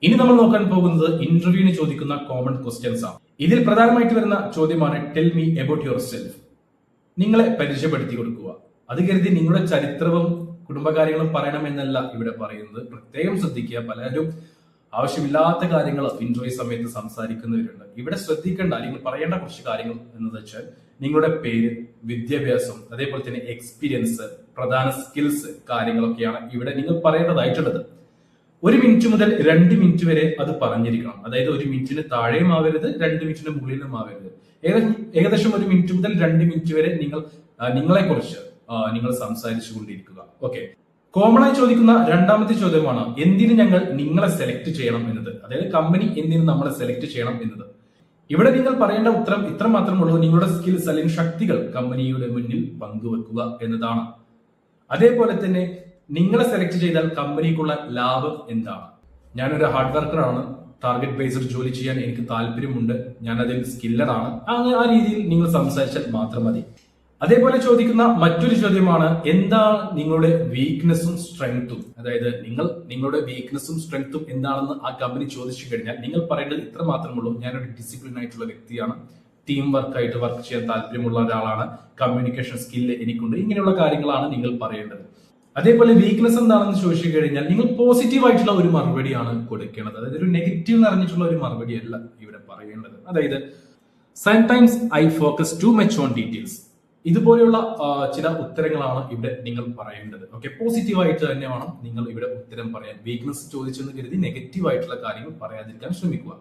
ഇനി നമ്മൾ നോക്കാൻ പോകുന്നത് ഇന്റർവ്യൂവിന് ചോദിക്കുന്ന കോമൺ ക്വസ്റ്റ്യൻസ് ആണ്. ഇതിൽ പ്രധാനമായിട്ട് വരുന്ന ചോദ്യമാണ് tell me about your self. നിങ്ങളെ പരിചയപ്പെടുത്തി കൊടുക്കുക. അത് കരുതി നിങ്ങളുടെ ചരിത്രവും കുടുംബകാര്യങ്ങളും പറയണമെന്നല്ല ഇവിടെ പറയുന്നത്. പ്രത്യേകം ശ്രദ്ധിക്കുക, പലരും ആവശ്യമില്ലാത്ത കാര്യങ്ങൾ ഇന്റർവ്യൂ സമയത്ത് സംസാരിക്കുന്നവരുണ്ട്. ഇവിടെ ശ്രദ്ധിക്കേണ്ട അല്ലെങ്കിൽ പറയേണ്ട കുറച്ച് കാര്യങ്ങൾ എന്ന് വെച്ചാൽ നിങ്ങളുടെ പേര്, വിദ്യാഭ്യാസം, അതേപോലെ തന്നെ എക്സ്പീരിയൻസ്, പ്രധാന സ്കിൽസ് കാര്യങ്ങളൊക്കെയാണ് ഇവിടെ നിങ്ങൾ പറയേണ്ടതായിട്ടുള്ളത്. 1 മിനിറ്റ് മുതൽ 2 മിനിറ്റ് വരെ അത് പറഞ്ഞിരിക്കണം. അതായത് 1 മിനിറ്റിന് താഴെയും ആവരുത്, 2 മിനിറ്റിന് മുകളിലും ആവരുത്. ഏകദേശം 1 മിനിറ്റ് മുതൽ 2 മിനിറ്റ് വരെ നിങ്ങളെ കുറിച്ച് നിങ്ങൾ സംസാരിച്ചു കൊണ്ടിരിക്കുക. ഓക്കെ. കോമൺ ആയി ചോദിക്കുന്ന രണ്ടാമത്തെ ചോദ്യമാണ് എന്തിന് ഞങ്ങൾ നിങ്ങളെ സെലക്ട് ചെയ്യണം എന്നത്. അതായത് കമ്പനി എന്തിന് നമ്മളെ സെലക്ട് ചെയ്യണം എന്നത്. ഇവിടെ നിങ്ങൾ പറയേണ്ട ഉത്തരം ഇത്ര മാത്രമുള്ളൂ: നിങ്ങളുടെ സ്കിൽസ് അല്ലെങ്കിൽ ശക്തികൾ കമ്പനിയുടെ മുന്നിൽ പങ്കുവെക്കുക എന്നതാണ്. അതേപോലെ തന്നെ നിങ്ങളെ സെലക്ട് ചെയ്താൽ കമ്പനിക്കുള്ള ലാഭം എന്താണ്? ഞാനൊരു ഹാർഡ് വർക്കറാണ്, ടാർഗറ്റ് ബേസ്ഡ് ജോലി ചെയ്യാൻ എനിക്ക് താല്പര്യമുണ്ട്, ഞാൻ അതിൽ സ്കില്ലഡ് ആണ്, അങ്ങനെ ആ രീതിയിൽ നിങ്ങൾ സംസാരിച്ചാൽ മാത്രം മതി. അതേപോലെ ചോദിക്കുന്ന മറ്റൊരു ചോദ്യമാണ് എന്താണ് നിങ്ങളുടെ വീക്ക്നെസ്സും സ്ട്രെങ്ത്തും. അതായത് നിങ്ങളുടെ വീക്ക്നെസ്സും സ്ട്രെങ്ത്തും എന്താണെന്ന് ആ കമ്പനി ചോദിച്ചു കഴിഞ്ഞാൽ നിങ്ങൾ പറയേണ്ടത് ഇത്ര മാത്രമുള്ളൂ: ഞാനൊരു ഡിസിപ്ലിൻ ആയിട്ടുള്ള വ്യക്തിയാണ്, ടീം വർക്കായിട്ട് വർക്ക് ചെയ്യാൻ താല്പര്യമുള്ള ഒരാളാണ്, കമ്മ്യൂണിക്കേഷൻ സ്കില്ല് എനിക്കുണ്ട്. ഇങ്ങനെയുള്ള കാര്യങ്ങളാണ് നിങ്ങൾ പറയേണ്ടത്. അതേപോലെ വീക്ക്നെസ് എന്താണെന്ന് ചോദിച്ചു കഴിഞ്ഞാൽ നിങ്ങൾ പോസിറ്റീവ് ആയിട്ടുള്ള ഒരു മറുപടിയാണ് കൊടുക്കേണ്ടത്. അതായത് ഒരു നെഗറ്റീവ് നിറഞ്ഞിട്ടുള്ള ഒരു മറുപടി അല്ല ഇവിടെ പറയേണ്ടത്. അതായത് sometimes I focus too much on details. ഇതുപോലെയുള്ള ചില ഉത്തരങ്ങളാണ് ഇവിടെ നിങ്ങൾ പറയേണ്ടത്. ഓക്കെ, പോസിറ്റീവ് ആയിട്ട് തന്നെ വേണം നിങ്ങൾ ഇവിടെ ഉത്തരം പറയാൻ. വീക്ക്നെസ് ചോദിച്ചെന്ന് കരുതി നെഗറ്റീവ് ആയിട്ടുള്ള കാര്യങ്ങൾ പറയാതിരിക്കാൻ ശ്രമിക്കുക.